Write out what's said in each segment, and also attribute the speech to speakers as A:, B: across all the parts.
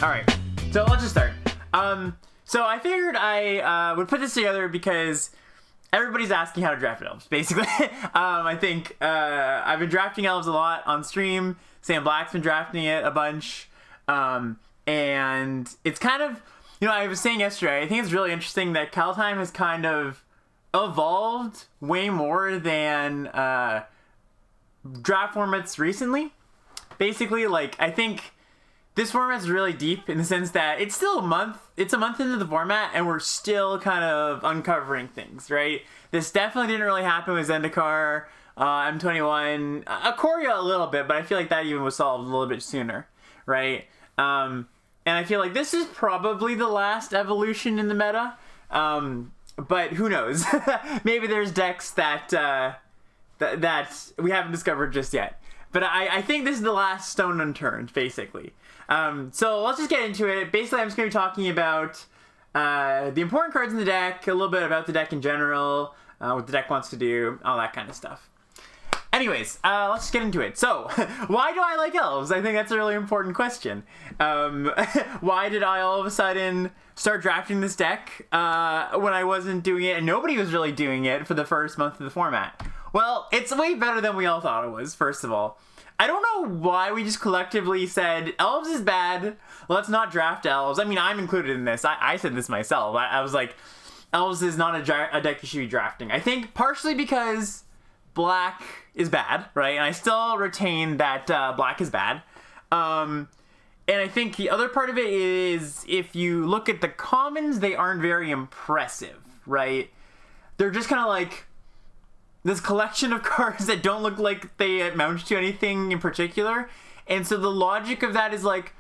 A: All right, so let's just start. So I figured I would put this together because everybody's asking how to draft elves, basically. I think I've been drafting elves a lot on stream. Sam Black's been drafting it a bunch. And it's kind of, I was saying yesterday, I think it's really interesting that Kaldheim has kind of evolved way more than draft formats recently. Basically, I think this format's really deep in the sense that it's still a month into the format, and we're still kind of uncovering things, right? This definitely didn't really happen with Zendikar, M21, Ikoria a little bit, but I feel like that even was solved a little bit sooner, right? And I feel like this is probably the last evolution in the meta, but who knows? Maybe there's decks that we haven't discovered just yet. But I think this is the last stone unturned, basically. So let's just get into it. Basically, I'm just going to be talking about the important cards in the deck, a little bit about the deck in general, what the deck wants to do, all that kind of stuff. Anyways, let's just get into it. So, why do I like elves? I think that's a really important question. Why did I all of a sudden start drafting this deck when I wasn't doing it and nobody was really doing it for the first month of the format? Well, it's way better than we all thought it was, first of all. I don't know why we just collectively said, elves is bad, let's not draft elves. I mean, I'm included in this. I said this myself. I was like, elves is not a deck you should be drafting. I think partially because black is bad, right? And I still retain that black is bad. And I think the other part of it is, if you look at the commons, they aren't very impressive, right? They're just kind of like this collection of cards that don't look like they amount to anything in particular. And so the logic of that is like,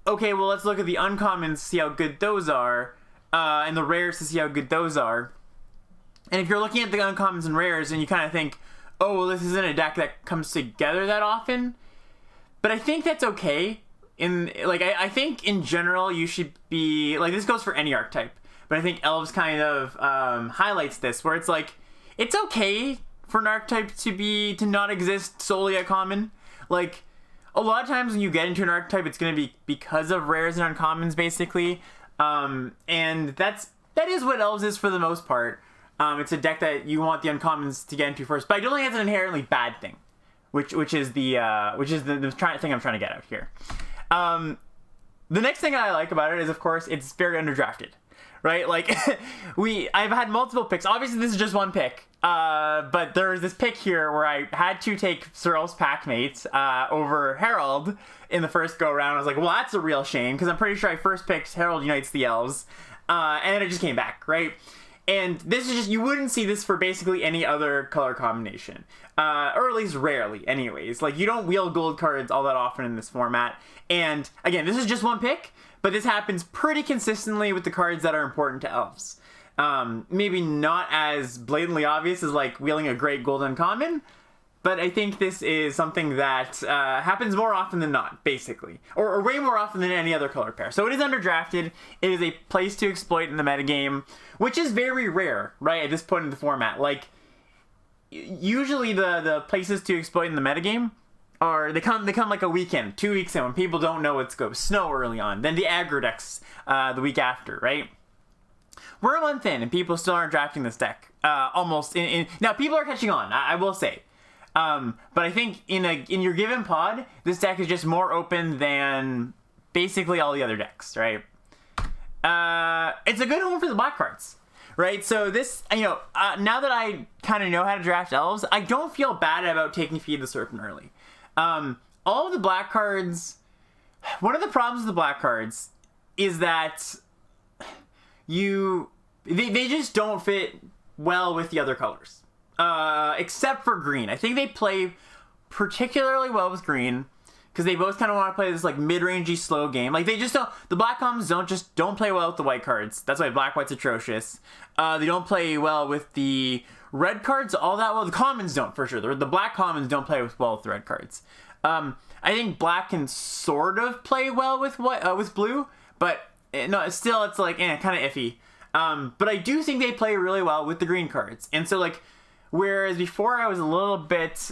A: okay, well, let's look at the uncommons to see how good those are, and the rares to see how good those are. And if you're looking at the uncommons and rares and you kind of think, oh, well, this isn't a deck that comes together that often, but I think that's okay. I think in general you should be, this goes for any archetype, but I think elves kind of highlights this, where it's like, it's okay for an archetype to not exist solely at common. Like, a lot of times when you get into an archetype, it's going to be because of rares and uncommons, basically. And that is what elves is for the most part. It's a deck that you want the uncommons to get into first, but I don't think that's an inherently bad thing, which is the thing I'm trying to get out here. The next thing I like about it is, of course, it's very underdrafted. Right? I've had multiple picks. Obviously, this is just one pick. But there's this pick here where I had to take Cyril's Packmate over Herald in the first go-around. I was like, well, that's a real shame, because I'm pretty sure I first picked Herald Unites the Elves. And then it just came back, right? And this is just, you wouldn't see this for basically any other color combination. Or at least rarely, anyways. You don't wheel gold cards all that often in this format. And, again, this is just one pick. But this happens pretty consistently with the cards that are important to elves. Maybe not as blatantly obvious as wheeling a great gold uncommon, but I think this is something that happens more often than not, basically. Or way more often than any other color pair. So it is underdrafted. It is a place to exploit in the metagame, which is very rare, right, at this point in the format. Usually the places to exploit in the metagame they come like a weekend, 2 weeks in, when people don't know what's going snow early on. Then the aggro decks the week after, right? We're a month in, and people still aren't drafting this deck. Almost now, people are catching on. I will say, but I think in your given pod, this deck is just more open than basically all the other decks, right? It's a good home for the black cards, right? So this, now that I kind of know how to draft elves, I don't feel bad about taking Feed the Serpent early. All of the black cards, one of the problems with the black cards is that they just don't fit well with the other colors, except for green. I think they play particularly well with green because they both kind of want to play this mid-rangey slow game. They just don't. The black commons don't play well with the white cards. That's why black-white's atrocious. They don't play well with the red cards all that well. The commons don't, for sure. The black commons don't play well with the red cards. I think black can sort of play well with blue, but no, still it's kind of iffy. But I do think they play really well with the green cards. And so whereas before I was a little bit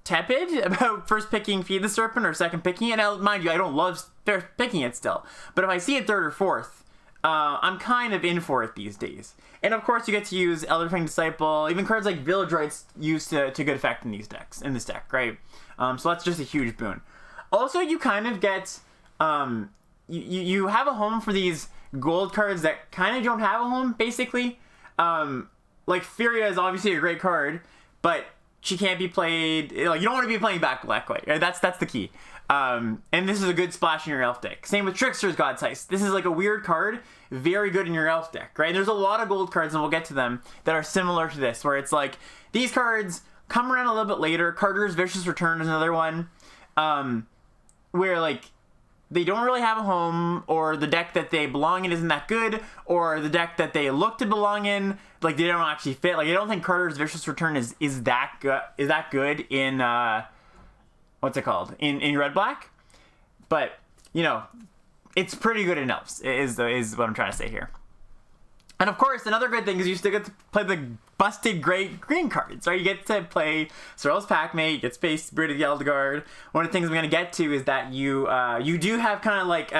A: tepid about first picking Feed the Serpent or second picking it. Now, mind you, I don't love first picking it still, but if I see it third or fourth, I'm kind of in for it these days. And of course, you get to use Elderfang Disciple, even cards like Villadroit's used to good effect in this deck, right? So that's just a huge boon. Also, you kind of get you have a home for these gold cards that kind of don't have a home, basically. Like Furia is obviously a great card, but she can't be played. Like, you don't want to be playing back Black White. Right? That's the key. And this is a good splash in your elf deck. Same with Trickster's God's Heist. This is like a weird card, very good in your elf deck, right? There's a lot of gold cards, and we'll get to them, that are similar to this, where it's like these cards come around a little bit later. Carter's Vicious Return is another one, where like they don't really have a home, or the deck that they belong in isn't that good, or the deck that they look to belong in, like, they don't actually fit. Like, I don't think Carter's Vicious Return is that good in what's it called, in Red Black, but it's pretty good in Elves, is what I'm trying to say here. And of course, another good thing is you still get to play the busted great green cards, right? You get to play Sorrel's Packmate, you get Space Spirit of the Eldegard. One of the things I'm going to get to is that you do have kind of like,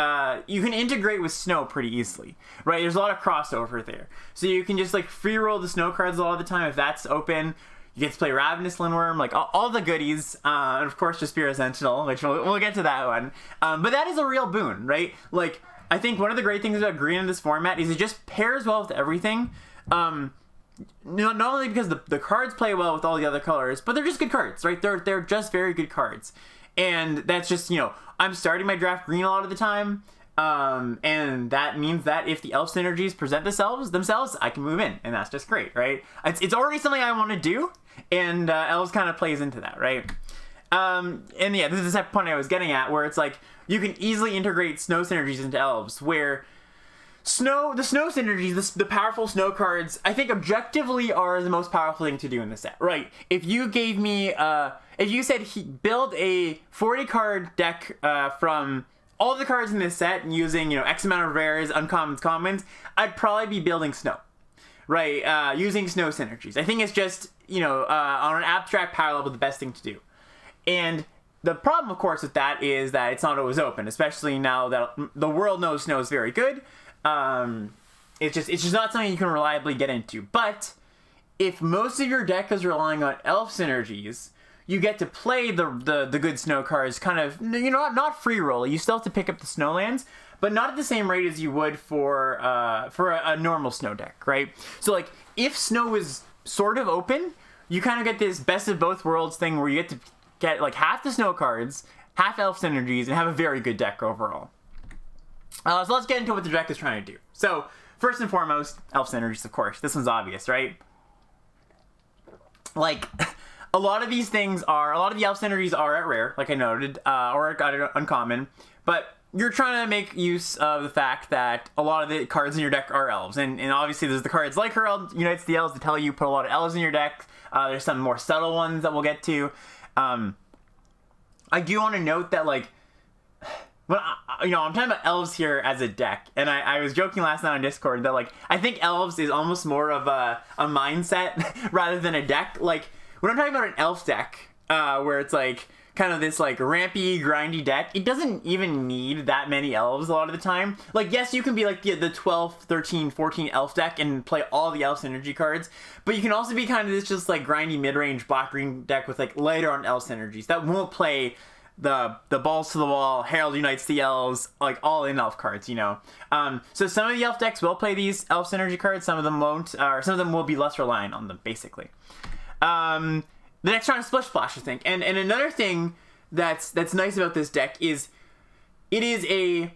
A: you can integrate with Snow pretty easily, right? There's a lot of crossover there. So you can just like free roll the Snow cards a lot of the time if that's open. You get to play Ravenous Lindworm, like all the goodies, and of course Jaspira Sentinel, which we'll get to that one. But that is a real boon, right? Like, I think one of the great things about green in this format is it just pairs well with everything. Not only because the cards play well with all the other colors, but they're just good cards, right? They're just very good cards. And that's just, I'm starting my draft green a lot of the time. And that means that if the elf synergies present themselves, I can move in, and that's just great, right? It's already something I want to do, and Elves kind of plays into that, right? And yeah, this is the point I was getting at, where it's like you can easily integrate Snow synergies into Elves, where the Snow synergies, the powerful Snow cards, I think objectively are the most powerful thing to do in the set, right? If you gave me, if you said build a 40 card deck from all the cards in this set and using, X amount of rares, uncommons, commons, I'd probably be building Snow, right? Using Snow synergies. I think it's just, on an abstract power level, the best thing to do. And the problem, of course, with that is that it's not always open, especially now that the world knows Snow is very good. It's just not something you can reliably get into. But if most of your deck is relying on elf synergies, you get to play the good Snow cards kind of, not free roll. You still have to pick up the Snowlands, but not at the same rate as you would for a normal Snow deck, right? So like, if Snow is sort of open, you kind of get this best of both worlds thing where you get to get like half the Snow cards, half elf synergies, and have a very good deck overall. So let's get into what the deck is trying to do. So first and foremost, elf synergies, of course. This one's obvious, right? Like, a lot of the elf synergies are at rare, like I noted, or at uncommon, but you're trying to make use of the fact that a lot of the cards in your deck are elves, and obviously there's the cards like Herald Unites the Elves to tell you put a lot of elves in your deck. There's some more subtle ones that we'll get to. I do want to note that, like, when I'm talking about elves here as a deck, and I was joking last night on Discord that, like, I think elves is almost more of a mindset rather than a deck. Like, when I'm talking about an elf deck, where it's like kind of this like rampy, grindy deck, it doesn't even need that many elves a lot of the time. Like, yes, you can be like the 12, 13, 14 elf deck and play all the elf synergy cards, but you can also be kind of this just like grindy mid-range black-green deck with like lighter on elf synergies that won't play the balls to the wall, Herald Unites the Elves, like all in elf cards, So some of the elf decks will play these elf synergy cards, some of them won't, or some of them will be less reliant on them, basically. The next round is Splish Splash, I think. And another thing that's nice about this deck is it is a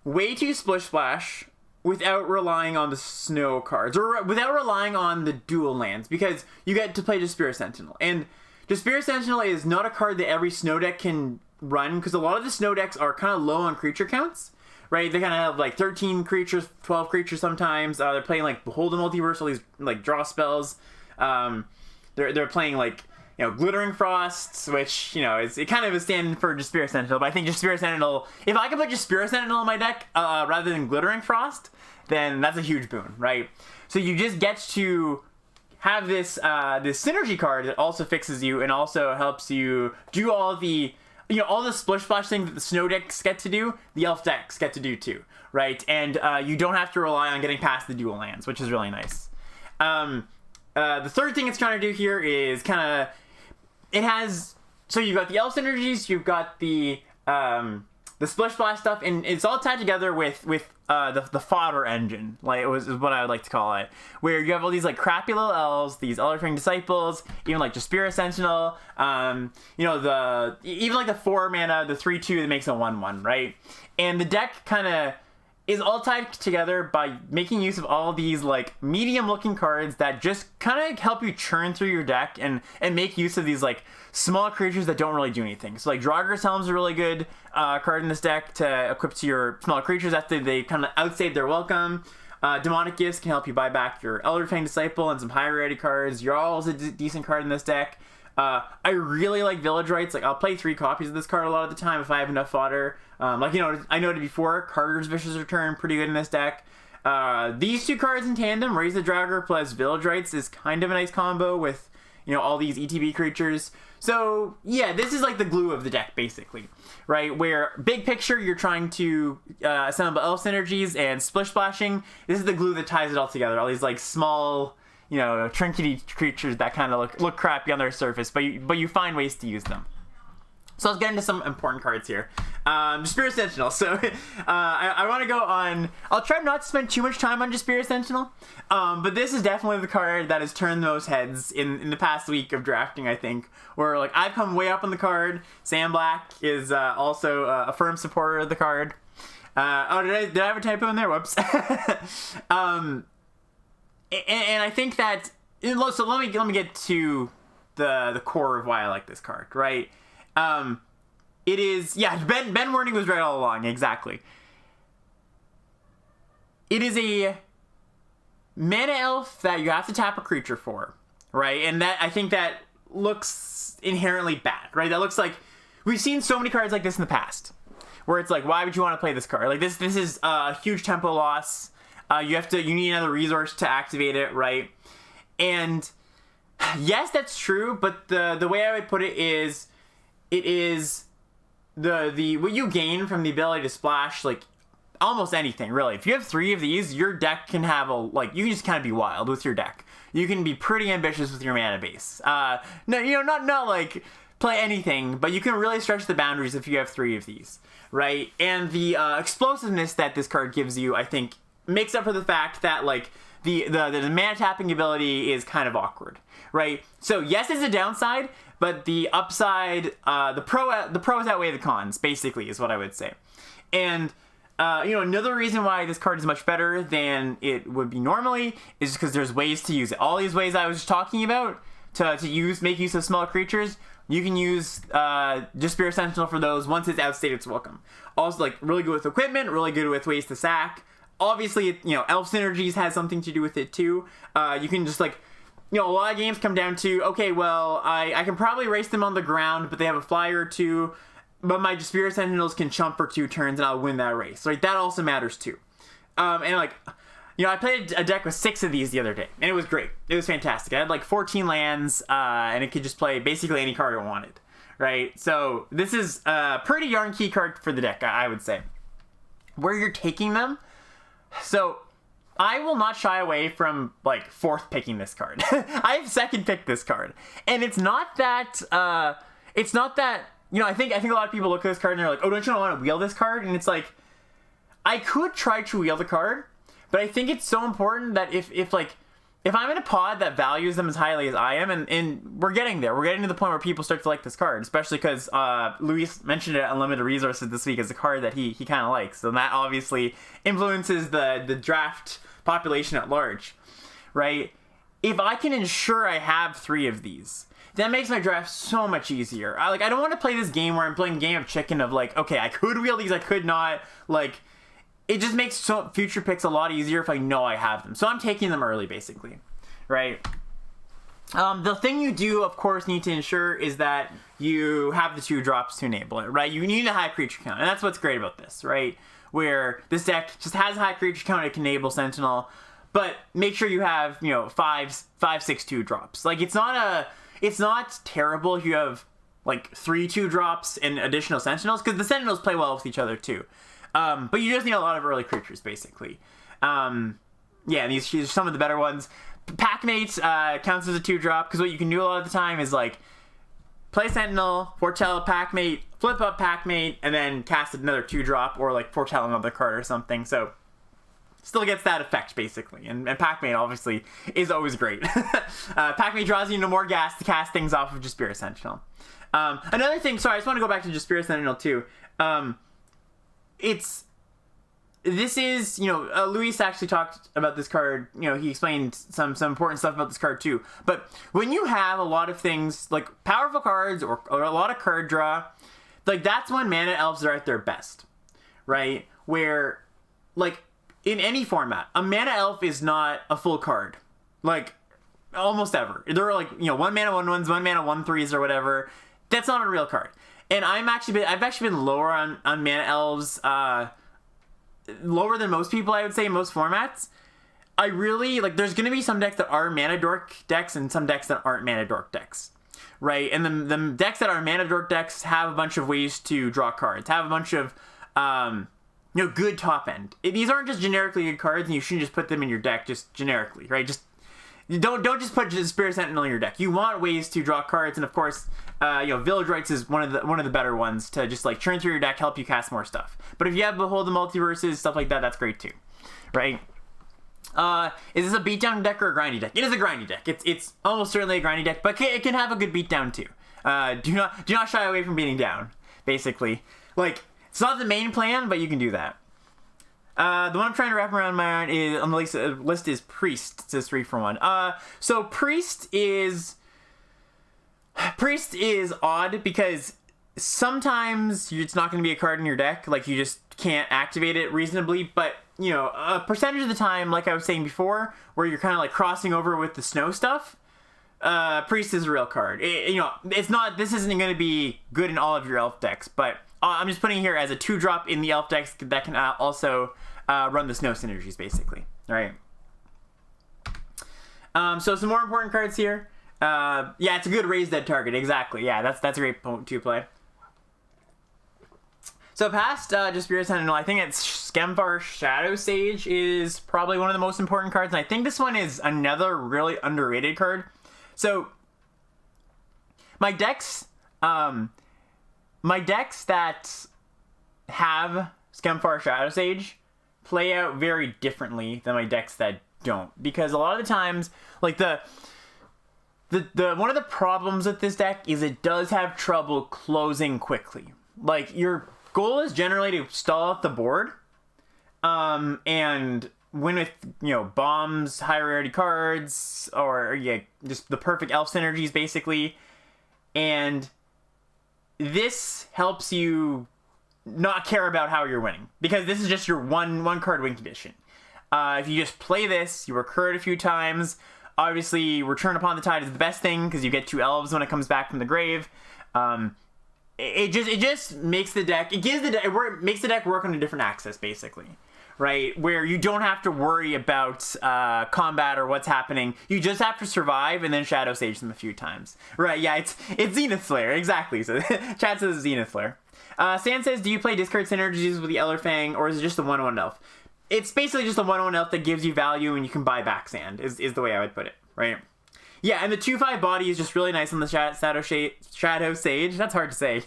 A: way to Splish Splash without relying on the Snow cards, or without relying on the dual lands, because you get to play Jaspira Sentinel. And Jaspira Sentinel is not a card that every Snow deck can run, because a lot of the Snow decks are kind of low on creature counts, right? They kind of have like 13 creatures, 12 creatures sometimes. They're playing like Behold the Multiverse, all these like draw spells. They're playing like, Glittering Frosts, which, is it kind of is standing for Jaspira Sentinel, but I think Jaspira Sentinel, if I can put Jaspira Sentinel in my deck rather than Glittering Frost, then that's a huge boon, right? So you just get to have this this synergy card that also fixes you and also helps you do all the all the splish splash things that the snow decks get to do, the elf decks get to do too, right? And you don't have to rely on getting past the dual lands, which is really nice. The third thing it's trying to do here is kind of, it has, so you've got the elf synergies, you've got the splish splash stuff, and it's all tied together with the fodder engine, like is what I would like to call it, where you have all these like crappy little elves, these Elderfang disciples, even like just Spirit Sentinel, even like the 4 mana, the 3/2 that makes a 1/1, right? And the deck kind of is all tied together by making use of all these like medium looking cards that just kind of help you churn through your deck and make use of these like small creatures that don't really do anything. So like Draugur's Helm's a really good card in this deck to equip to your smaller creatures after they kind of outstayed their welcome. Demonic Gifts can help you buy back your Elderfang Disciple and some high rarity cards. Yarl's a decent card in this deck. I really like Village Rites. Like I'll play 3 copies of this card a lot of the time if I have enough fodder. I noted before, Carter's Vicious Return, pretty good in this deck. These 2 cards in tandem, Raise the Draugur plus Village Rites, is kind of a nice combo with all these ETB creatures. So yeah, this is like the glue of the deck basically, right? Where big picture you're trying to assemble elf synergies and splish splashing. This is the glue that ties it all together. All these like small trinkety creatures that kind of look crappy on their surface, but you find ways to use them. So let's get into some important cards here. Spirit Sentinel. So I want to go on. I'll try not to spend too much time on Spirit Sentinel, but this is definitely the card that has turned those heads in the past week of drafting. I think where like I've come way up on the card. Sam Black is also a firm supporter of the card. Did I have a typo in there? Whoops. And I think that, so let me get to the core of why I like this card, right? It is, yeah, Ben Warning was right all along, exactly. It is a mana elf that you have to tap a creature for, right? And that, I think that looks inherently bad, right? That looks like, we've seen so many cards like this in the past, where it's like, why would you want to play this card? Like this is a huge tempo loss. You need another resource to activate it, right? And yes, that's true, but the way I would put it is the what you gain from the ability to splash like almost anything, really. If you have 3 of these, your deck can have you can just kind of be wild with your deck. You can be pretty ambitious with your mana base. Not like play anything, but you can really stretch the boundaries if you have 3 of these, right? And the explosiveness that this card gives you, I think, makes up for the fact that like the mana tapping ability is kind of awkward, right? So yes, it's a downside, but the upside, the pros outweigh the cons, basically, is what I would say. And another reason why this card is much better than it would be normally is because there's ways to use it. All these ways I was talking about to make use of small creatures, you can use just Spirit Sentinel for those once it's outstayed its welcome. Also, like really good with equipment, really good with ways to sack. Obviously, Elf Synergies has something to do with it too. You can just like, a lot of games come down to, okay, well, I can probably race them on the ground, but they have a flyer or 2, but my Spirit Sentinels can chump for 2 turns and I'll win that race. Like, that also matters too. And like, I played a deck with 6 of these the other day, and it was great. It was fantastic. I had like 14 lands, and it could just play basically any card I wanted, right? So this is a pretty darn key card for the deck, I would say. Where you're taking them, so I will not shy away from like 4th picking this card. I have 2nd picked this card, and it's not that I think a lot of people look at this card and they're like, oh, don't you want to wheel this card? And it's like, I could try to wheel the card, but I think it's so important that if I'm in a pod that values them as highly as I am, and we're getting there. We're getting to the point where people start to like this card, especially because Luis mentioned it, Unlimited Resources this week as a card that he kind of likes. So that obviously influences the draft population at large, right? If I can ensure I have 3 of these, that makes my draft so much easier. I don't want to play this game where I'm playing game of chicken of like, okay, I could wheel these, I could not. Like, it just makes future picks a lot easier if I know I have them. So I'm taking them early, basically, right? The thing you do, of course, need to ensure is that you have the 2 drops to enable it, right? You need a high creature count, and that's what's great about this, right? Where this deck just has a high creature count, it can enable Sentinel, but make sure you have, you know, 5/6/2 drops. Like, it's not terrible if you have like 3/2 drops and additional sentinels, because the sentinels play well with each other too. But you just need a lot of early creatures, basically. Yeah, and these are some of the better ones. Packmate counts as a 2-drop, because what you can do a lot of the time is like play Sentinel, foretell Packmate, flip up Packmate, and then cast another 2-drop, or like foretell another card or something. So still gets that effect, basically. And Packmate, obviously, is always great. Packmate draws you into more gas to cast things off of Jaspira Sentinel. Another thing, sorry, I just want to go back to Jaspira Sentinel too. This is, you know, Luis actually talked about this card. You know, he explained some important stuff about this card too. But when you have a lot of things, like powerful cards or a lot of card draw, like that's when Mana Elves are at their best, right? Where, like, in any format, a Mana Elf is not a full card. Like, almost ever. They're like, you know, 1 mana 1/1s, 1 mana 1/3s or whatever. That's not a real card. And I've actually been lower on Mana Elves, lower than most people, I would say, in most formats. I really, like, there's going to be some decks that are Mana Dork decks and some decks that aren't Mana Dork decks, right? And the decks that are Mana Dork decks have a bunch of ways to draw cards, have a bunch of, you know, good top end. These aren't just generically good cards, and you shouldn't just put them in your deck just generically, right? Just don't just put Spirit Sentinel in your deck. You want ways to draw cards, and of course, you know, Village Rites is one of the better ones to just like churn through your deck, help you cast more stuff. But if you have Behold the Multiverses, stuff like that, that's great too, right? Is this a beatdown deck or a grindy deck? It is a grindy deck. It's almost certainly a grindy deck, but it can have a good beatdown too. Do not shy away from beating down. Basically, like, it's not the main plan, but you can do that. The one I'm trying to wrap around my mind is on the list is Priest. It says 3 for 1. So Priest is odd because sometimes it's not going to be a card in your deck, like you just can't activate it reasonably. But you know, a percentage of the time, like I was saying before, where you're kind of like crossing over with the snow stuff, Priest is a real card. You know, it's not. This isn't going to be good in all of your elf decks, but I'm just putting it here as a 2-drop in the elf decks that can also run the snow synergies, basically. All right. So some more important cards here. Yeah, it's a good raise dead target. Exactly. Yeah, that's a great point to play. So past Jaspira Sentinel, I think it's Skemvar Shadow Sage is probably one of the most important cards, and I think this one is another really underrated card. So my decks that have Skemvar Shadow Sage play out very differently than my decks that don't, because a lot of the times, like the one of the problems with this deck is it does have trouble closing quickly. Like, your goal is generally to stall out the board, and win with, you know, bombs, high rarity cards, or yeah, just the perfect elf synergies, basically. And this helps you not care about how you're winning, because this is just your one card win condition. If you just play this, you recur it a few times. Obviously, Return Upon the Tide is the best thing because you get 2 elves when it comes back from the grave. It just makes the deck. It makes the deck work on a different axis, basically, right? Where you don't have to worry about combat or what's happening. You just have to survive and then Shadow Sage them a few times, right? Yeah, it's Zenith Flare, exactly. So chat says Zenith Flare. Stan says, do you play discard synergies with the Ellerfang, or is it just a 1/1 elf? It's basically just a 1/1 elf that gives you value and you can buy back sand, is the way I would put it, right? Yeah, and the 2/5 body is just really nice on the Shadow Sage. That's hard to say.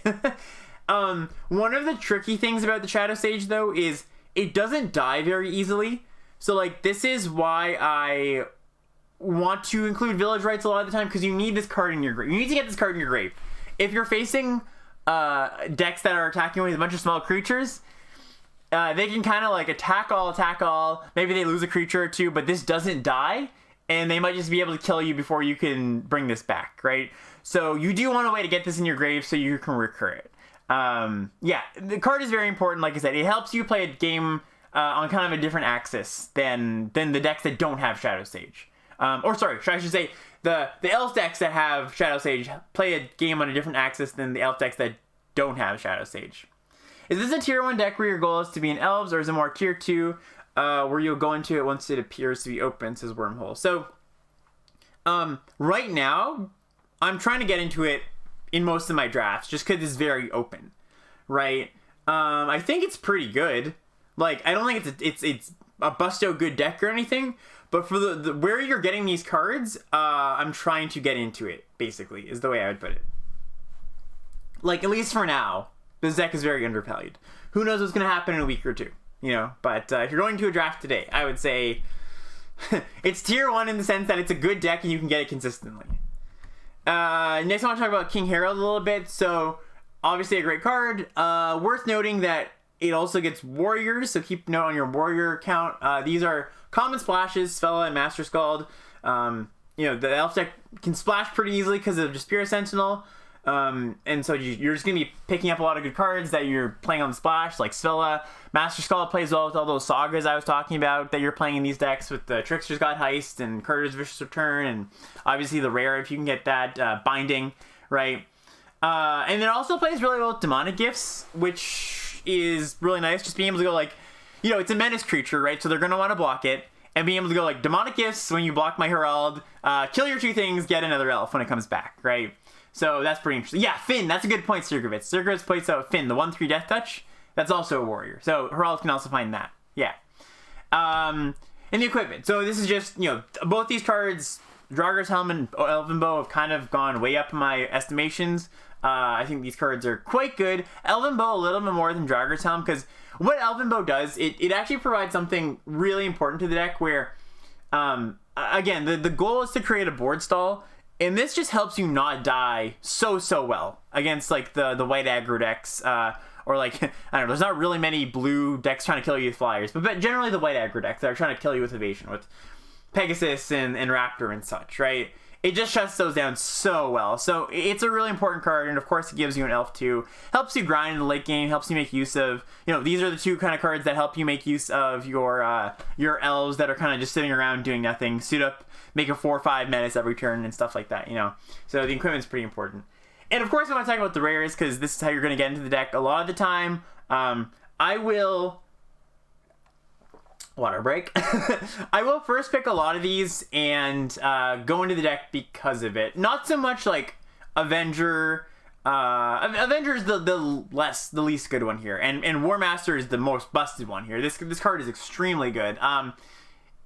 A: One of the tricky things about the Shadow Sage, though, is it doesn't die very easily. So, like, this is why I want to include Village Rites a lot of the time, because you need this card in your grave. You need to get this card in your grave. If you're facing decks that are attacking with a bunch of small creatures, they can kind of like attack all. Maybe they lose a creature or two, but this doesn't die, and they might just be able to kill you before you can bring this back, right? So you do want a way to get this in your grave so you can recur it. Yeah, the card is very important. Like I said, it helps you play a game on kind of a different axis than the decks that don't have Shadow Sage. Or sorry, I should say the elf decks that have Shadow Sage play a game on a different axis than the elf decks that don't have Shadow Sage. Is this a tier 1 deck where your goal is to be in Elves, or is it more tier 2? where you'll go into it once it appears to be open, says Wormhole. So, right now, I'm trying to get into it in most of my drafts, just because it's very open, right? I think it's pretty good. Like, I don't think it's a busto good deck or anything, but for the where you're getting these cards, I'm trying to get into it, basically, is the way I would put it. Like, at least for now, this deck is very undervalued. Who knows what's going to happen in a week or two, you know? But if you're going to a draft today, I would say it's tier 1 in the sense that it's a good deck and you can get it consistently. Next, I want to talk about King Harold a little bit. So, obviously a great card. Worth noting that it also gets warriors, so keep note on your warrior count. These are common splashes, Sfella and Master Scald. You know, the elf deck can splash pretty easily because of just Spirit Sentinel. And so you're just going to be picking up a lot of good cards that you're playing on the splash, like Sfella. Master Scald plays well with all those sagas I was talking about that you're playing in these decks with the Trickster's God Heist and Carter's Vicious Return, and obviously the rare if you can get that Binding, right? And it also plays really well with Demonic Gifts, which is really nice. Just being able to go like, you know, it's a menace creature, right? So they're going to want to block it. And being able to go like, Demonic Gifts, when you block my Herald, kill your 2 things, get another elf when it comes back, right? So that's pretty interesting. Yeah, Finn, that's a good point, Sirgovitz. Sirgovitz plays out Finn, the 1/3 Death Touch. That's also a warrior. So Herald can also find that. Yeah. And the equipment. So this is just, you know, both these cards, Draugr's Helm and Elven Bow, have kind of gone way up in my estimations. I think these cards are quite good. Elven Bow a little bit more than Draugr's Helm, because what Elven Bow does, it actually provides something really important to the deck where, again, the goal is to create a board stall. And this just helps you not die so well against like the white aggro decks, or like, I don't know, there's not really many blue decks trying to kill you with flyers, but generally the white aggro decks that are trying to kill you with evasion, with Pegasus and Raptor and such, right? It just shuts those down so well. So it's a really important card, and of course it gives you an elf too. Helps you grind in the late game, helps you make use of, you know, these are the 2 kind of cards that help you make use of your elves that are kind of just sitting around doing nothing. Suit up, make a 4/5 menace every turn and stuff like that, you know. So the equipment's pretty important. And of course I want to talk about the rares, because this is how you're going to get into the deck a lot of the time. I will... Water break. I will first pick a lot of these and go into the deck because of it. Not so much like Avenger. Avenger is the least good one here, and War Master is the most busted one here. This card is extremely good.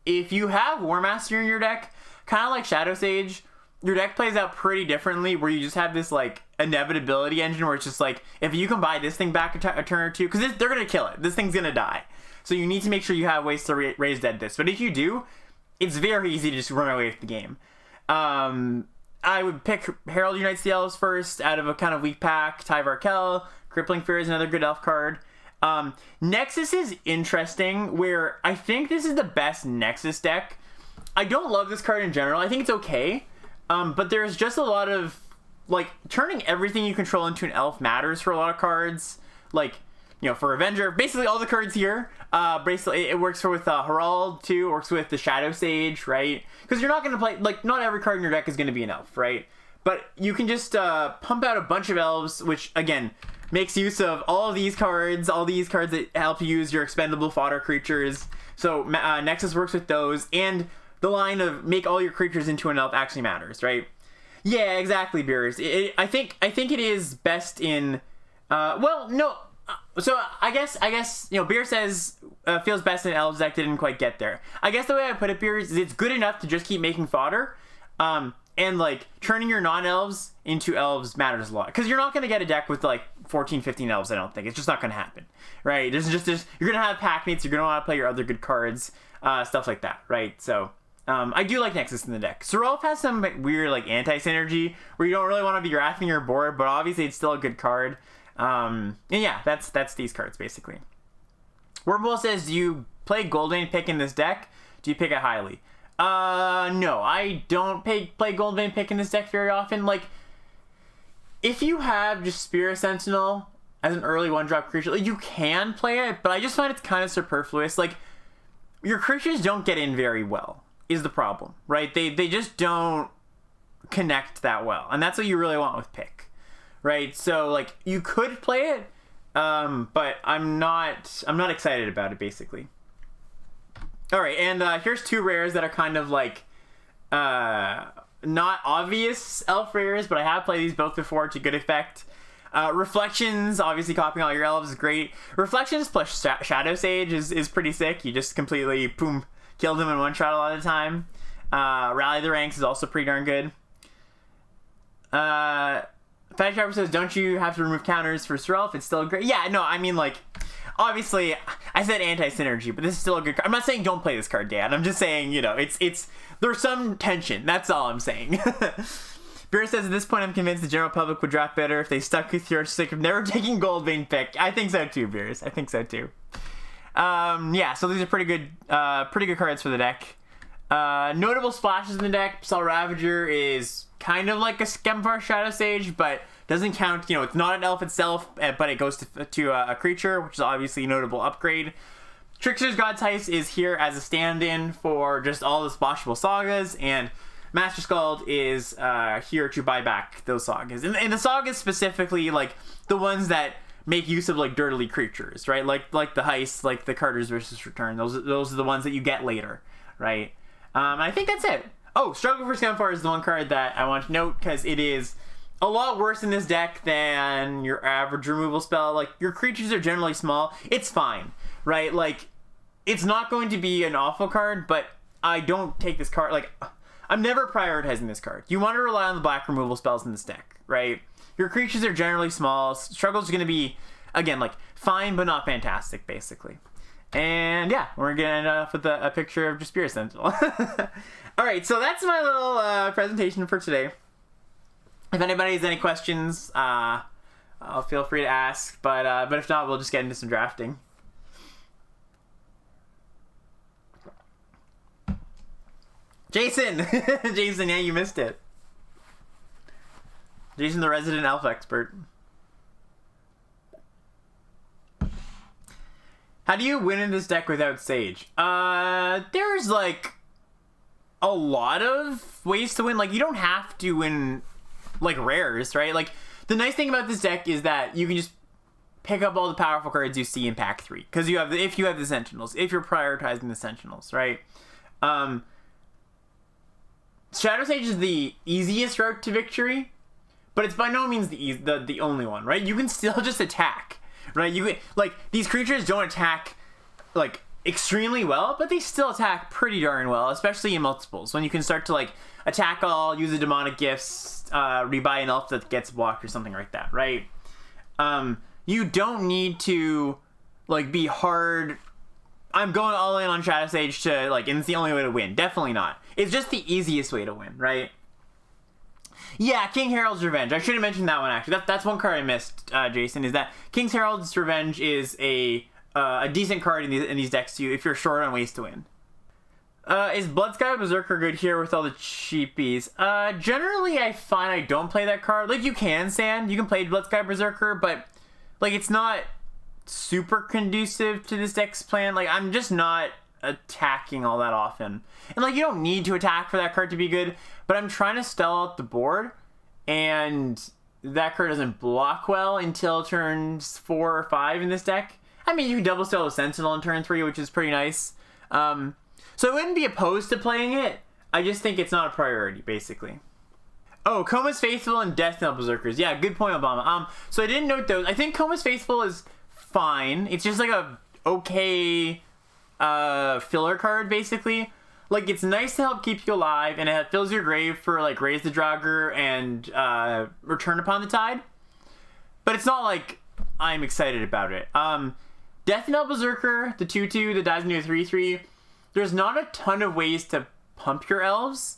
A: If you have War Master in your deck, kind of like Shadow Sage, your deck plays out pretty differently, where you just have this like inevitability engine where it's just like, if you can buy this thing back a turn or two, because they're gonna kill it. This thing's gonna die. So you need to make sure you have ways to raise dead this. But if you do, it's very easy to just run away with the game. I would pick Herald Unites the Elves first out of a kind of weak pack. Tyvar Kell, Crippling Fear is another good elf card. Nexus is interesting, where I think this is the best Nexus deck. I don't love this card in general. I think it's okay. But there's just a lot of, like, turning everything you control into an elf matters for a lot of cards. Like, you know, for Avenger, basically all the cards here, basically it works with Herald too, works with the Shadow Sage, right? Because you're not going to play, like, not every card in your deck is going to be an elf, right? But you can just pump out a bunch of elves, which, again, makes use of all these cards that help you use your expendable fodder creatures. So Nexus works with those, and the line of make all your creatures into an elf actually matters, right? Yeah, exactly, Beers. I think it is best in, well, no. So I guess you know, Beer says feels best in Elves deck, didn't quite get there. I guess the way I put it, Beer, is it's good enough to just keep making fodder, and like turning your non-elves into elves matters a lot, because you're not going to get a deck with like 14, 15 elves. I don't think it's just not going to happen, right? There's you're going to have pack mates, you're going to want to play your other good cards, stuff like that, right? So I do like Nexus in the deck. Seraph has some weird like anti-synergy where you don't really want to be wrathing your board, but obviously it's still a good card. And yeah, that's these cards basically. Wormhole says, do you play Goldvein Pick in this deck? Do you pick it highly? No, I don't play Goldvein Pick in this deck very often. Like, if you have just Spirit Sentinel as an early 1-drop creature, like, you can play it, but I just find it's kind of superfluous. Like, your creatures don't get in very well, is the problem, right? They just don't connect that well, and that's what you really want with Pick. Right, so like you could play it, but I'm not excited about it basically. All right, and here's two rares that are kind of like not obvious elf rares, but I have played these both before to good effect. Reflections, obviously copying all your elves is great. Reflections plus Shadow Sage is pretty sick. You just completely, boom, kill them in one shot a lot of the time. Rally the Ranks is also pretty darn good. Fat Sharper says, don't you have to remove counters for Sir Elf? It's still great. Yeah, no, I mean, like, obviously, I said anti-synergy, but this is still a good card. I'm not saying don't play this card, Dan. I'm just saying, you know, there's some tension. That's all I'm saying. Beer says, at this point, I'm convinced the general public would draft better if they stuck with your stick of never taking Goldvein pick. I think so too, Beers. I think so too. Yeah, so these are pretty good cards for the deck. Notable splashes in the deck. Sol Ravager is kind of like a Skemvar Shadow Sage, but doesn't count. You know, it's not an elf itself, but it goes to a creature, which is obviously a notable upgrade. Trickster's God's Heist is here as a stand-in for just all the splashable sagas, and Master Skald is here to buy back those sagas. And the sagas specifically, like, the ones that make use of, like, dirtily creatures, right? Like the Heist, like the Carter's versus Return. Those are the ones that you get later, right? I think that's it. Oh, Struggle for Skemvar is the one card that I want to note, because it is a lot worse in this deck than your average removal spell. Like, your creatures are generally small. It's fine, right? Like, it's not going to be an awful card, but I don't take this card, like, I'm never prioritizing this card. You want to rely on the black removal spells in this deck, right? Your creatures are generally small. Struggle's going to be, again, like, fine but not fantastic, basically. And yeah, we're going to end off with a picture of just Spirit Sentinel. Alright, so that's my little presentation for today. If anybody has any questions, feel free to ask. But if not, we'll just get into some drafting. Jason! Jason, yeah, you missed it. Jason, the resident elf expert. How do you win in this deck without Sage? There's, like, a lot of ways to win. Like, you don't have to win, like, rares, right? Like, the nice thing about this deck is that you can just pick up all the powerful cards you see in pack 3. Because if you have the Sentinels, if you're prioritizing the Sentinels, right? Shadow Sage is the easiest route to victory, but it's by no means the only one, right? You can still just attack, right? You can, like, these creatures don't attack, like, extremely well, but they still attack pretty darn well, especially in multiples. When you can start to, like, attack all, use the demonic gifts, rebuy an elf that gets blocked or something like that, right? You don't need to, like, be hard. I'm going all in on Shadow Sage to, like, and it's the only way to win. Definitely not. It's just the easiest way to win, right? Yeah, King Harold's Revenge. I should have mentioned that one, actually. That's one card I missed, Jason, is that King Harold's Revenge is a decent card in these decks, too, if you're short on ways to win. Is Bloodsky Berserker good here with all the cheapies? Generally, I find I don't play that card. Like, you can, Sand. You can play Bloodsky Berserker, but, like, it's not super conducive to this deck's plan. Like, I'm just not attacking all that often. And, like, you don't need to attack for that card to be good, but I'm trying to stall out the board, and that card doesn't block well until turns 4 or 5 in this deck. I mean, you can double stall a Sentinel in turn 3, which is pretty nice. So I wouldn't be opposed to playing it. I just think it's not a priority, basically. Oh, Coma's Faithful and Death Knell Berserkers. Yeah, good point, Obama. So I didn't note those. I think Coma's Faithful is fine. It's just like a okay filler card, basically. Like, it's nice to help keep you alive, and it fills your grave for, like, Raise the Draugr and Return Upon the Tide. But it's not like I'm excited about it. Death Knell Berserker, the 2/2 that dies into a 3/3. There's not a ton of ways to pump your elves.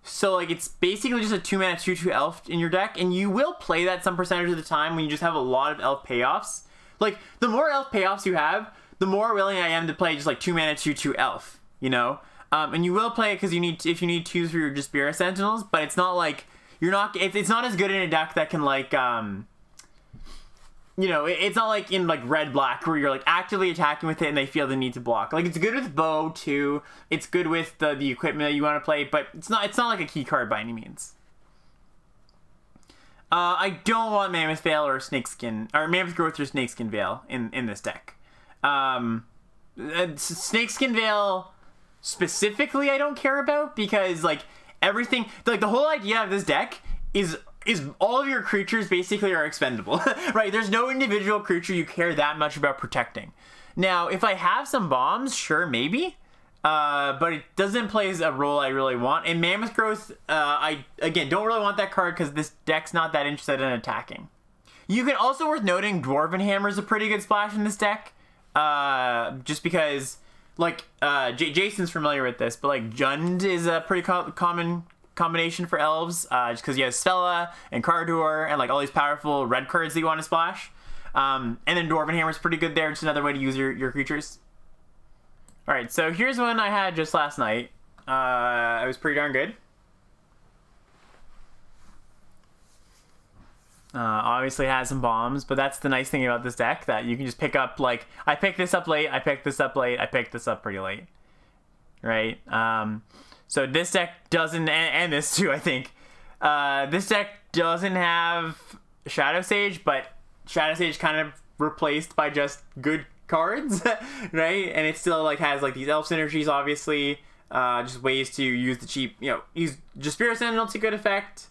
A: So, like, it's basically just a 2-mana 2/2 elf in your deck, and you will play that some percentage of the time when you just have a lot of elf payoffs. Like, the more elf payoffs you have, the more willing I am to play just, like, 2-mana 2/2 elf, you know? And you will play it because if you need 2s for your just Spirit Sentinels, but it's not like, it's not as good in a deck that can, like, you know, it's not like in, like, red-black where you're, like, actively attacking with it and they feel the need to block. Like, it's good with bow, too. It's good with the equipment that you want to play, but it's not like a key card by any means. I don't want Mammoth Veil or Snakeskin, or Mammoth Growth or Snakeskin Veil in this deck. Snakeskin Veil specifically I don't care about, because like everything, like the whole idea of this deck is all of your creatures basically are expendable, right? There's no individual creature you care that much about protecting. Now, if I have some bombs, sure, maybe. But it doesn't play a role I really want. And Mammoth Growth, I, again, don't really want that card because this deck's not that interested in attacking. You can also, worth noting, Dwarven Hammer is a pretty good splash in this deck. Just because, like, Jason's familiar with this, but, like, Jund is a pretty common combination for Elves. Just because you have Spella and Cardor and, like, all these powerful red cards that you want to splash. And then Dwarven Hammer is pretty good there. Just another way to use your creatures. Alright, so here's one I had just last night. It was pretty darn good. Obviously has some bombs, but that's the nice thing about this deck, that you can just pick up, like, I picked this up late, I picked this up late, I picked this up pretty late. Right? So this deck doesn't, and this too, I think. This deck doesn't have Shadow Sage, but Shadow Sage kind of replaced by just good cards, right? And it still like has like these elf synergies, obviously, just ways to use the cheap, use just Spirit Sentinel to good effect.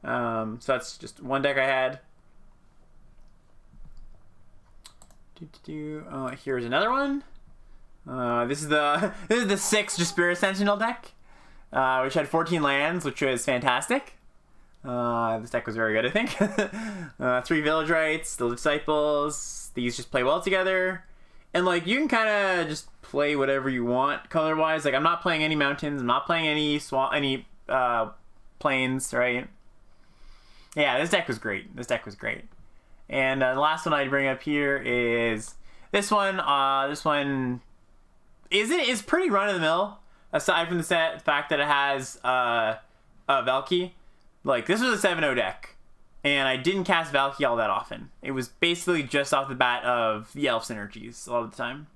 A: So that's just one deck I had. Here's another one. This is the 6 just Spirit Sentinel deck, which had 14 lands, which was fantastic. This deck was very good, I think. 3 Village Rites, the Disciples. These just play well together. And, like, you can kind of just play whatever you want color-wise. Like, I'm not playing any mountains. I'm not playing any plains, right? Yeah, this deck was great. And the last one I'd bring up here is this one. This one is pretty run-of-the-mill, aside from the fact that it has Valky. Like, this was a 7-0 deck. And I didn't cast Valky all that often. It was basically just off the bat of the elf synergies a lot of the time.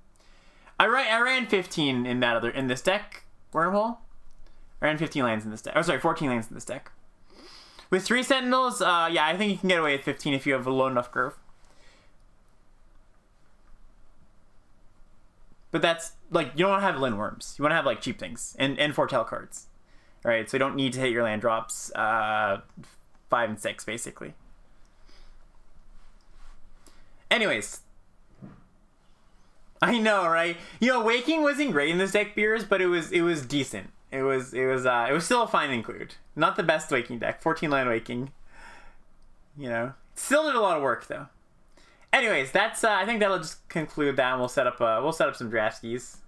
A: I ran 15 in this deck, Wormhole. I ran 15 lands in this deck. Oh, sorry, 14 lands in this deck. With 3 Sentinels, yeah, I think you can get away with 15 if you have a low enough curve. But that's, like, you don't want to have Lindworms. You want to have, like, cheap things. And Foretell cards. Right, so you don't need to hit your land drops 5 and 6, basically. Anyways, I know, right? Waking wasn't great in this deck, Beers, but it was decent. It was still a fine include. Not the best Waking deck. 14 land Waking. Still did a lot of work though. Anyways, that's I think that'll just conclude that, and we'll set up some draft skis.